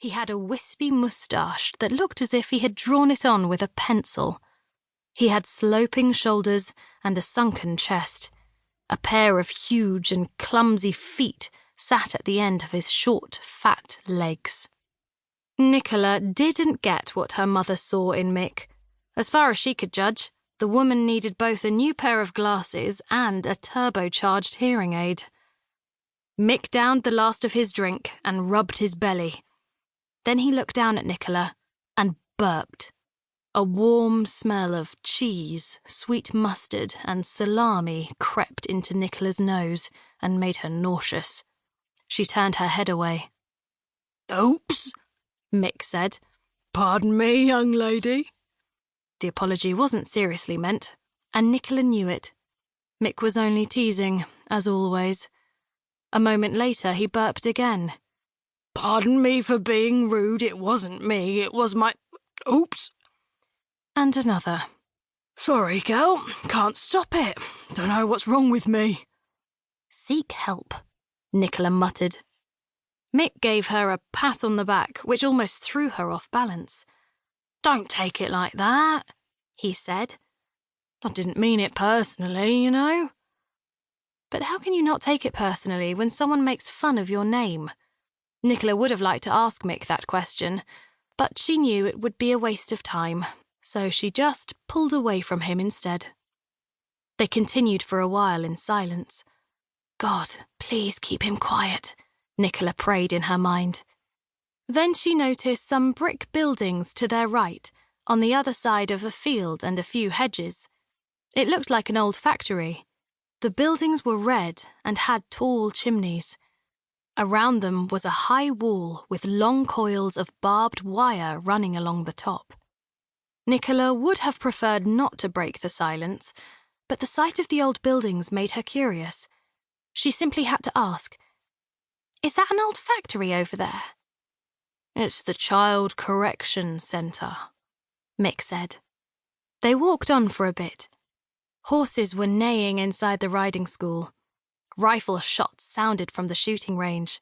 He had a wispy moustache that looked as if he had drawn it on with a pencil. He had sloping shoulders and a sunken chest. A pair of huge and clumsy feet sat at the end of his short, fat legs. Nicola didn't get what her mother saw in Mick. As far as she could judge, the woman needed both a new pair of glasses and a turbocharged hearing aid. Mick downed the last of his drink and rubbed his belly. Then he looked down at Nicola and burped. A warm smell of cheese, sweet mustard, and salami crept into Nicola's nose and made her nauseous. She turned her head away. "Oops," Mick said. "Pardon me, young lady." The apology wasn't seriously meant, and Nicola knew it. Mick was only teasing, as always. A moment later, he burped again. "Pardon me for being rude. It wasn't me. It was my... Oops." And another. "Sorry, gal. Can't stop it. Don't know what's wrong with me." "Seek help," Nicola muttered. Mick gave her a pat on the back, which almost threw her off balance. "Don't take it like that," he said. "I didn't mean it personally, you know." But how can you not take it personally when someone makes fun of your name? Nicola would have liked to ask Mick that question, but she knew it would be a waste of time, so she just pulled away from him instead. They continued for a while in silence. God, please keep him quiet, Nicola prayed in her mind. Then she noticed some brick buildings to their right, on the other side of a field and a few hedges. It looked like an old factory. The buildings were red and had tall chimneys. Around them was a high wall with long coils of barbed wire running along the top. Nicola would have preferred not to break the silence, but the sight of the old buildings made her curious. She simply had to ask, "Is that an old factory over there?" "It's the Child Correction Centre," Mick said. They walked on for a bit. Horses were neighing inside the riding school. Rifle shots sounded from the shooting range.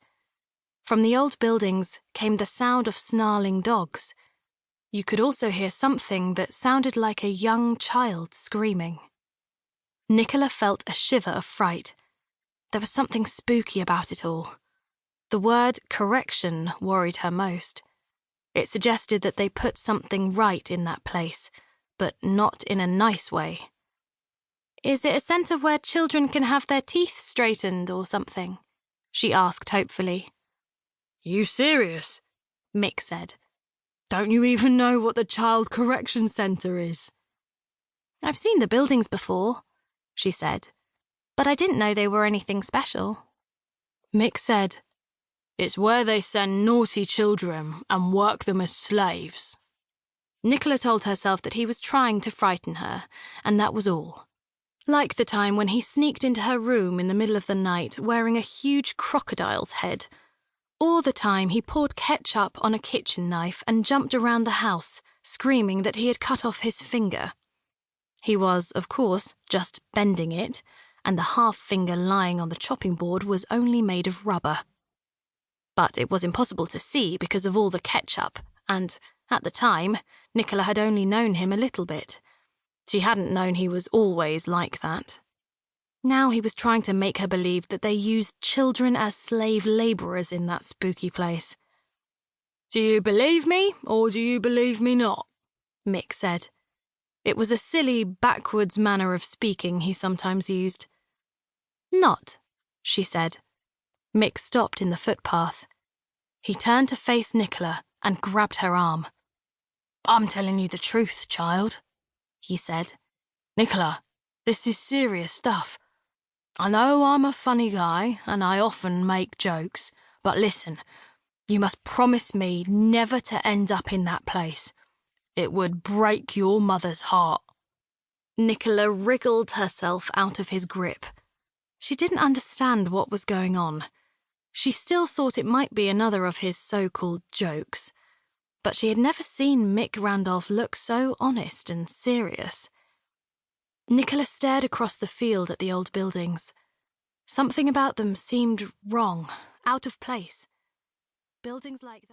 From the old buildings came the sound of snarling dogs. You could also hear something that sounded like a young child screaming. Nicola felt a shiver of fright. There was something spooky about it all. The word correction worried her most. It suggested that they put something right in that place, but not in a nice way. "Is it a centre where children can have their teeth straightened or something?" she asked hopefully. "You serious?" Mick said. "Don't you even know what the Child Correction Centre is?" "I've seen the buildings before," she said, "but I didn't know they were anything special." Mick said, "It's where they send naughty children and work them as slaves." Nicola told herself that he was trying to frighten her, and that was all. Like the time when he sneaked into her room in the middle of the night wearing a huge crocodile's head, or the time he poured ketchup on a kitchen knife and jumped around the house, screaming that he had cut off his finger. He was, of course, just bending it, and the half finger lying on the chopping board was only made of rubber. But it was impossible to see because of all the ketchup, and, at the time, Nicola had only known him a little bit. She hadn't known he was always like that. Now he was trying to make her believe that they used children as slave labourers in that spooky place. "Do you believe me, or do you believe me not?" Mick said. It was a silly, backwards manner of speaking he sometimes used. "Not," she said. Mick stopped in the footpath. He turned to face Nicola and grabbed her arm. "I'm telling you the truth, child," he said. "Nicola, this is serious stuff. I know I'm a funny guy, and I often make jokes, but listen, you must promise me never to end up in that place. It would break your mother's heart." Nicola wriggled herself out of his grip. She didn't understand what was going on. She still thought it might be another of his so-called jokes, but she had never seen Mick Randolph look so honest and serious. Nicola stared across the field at the old buildings. Something about them seemed wrong, out of place. Buildings like that...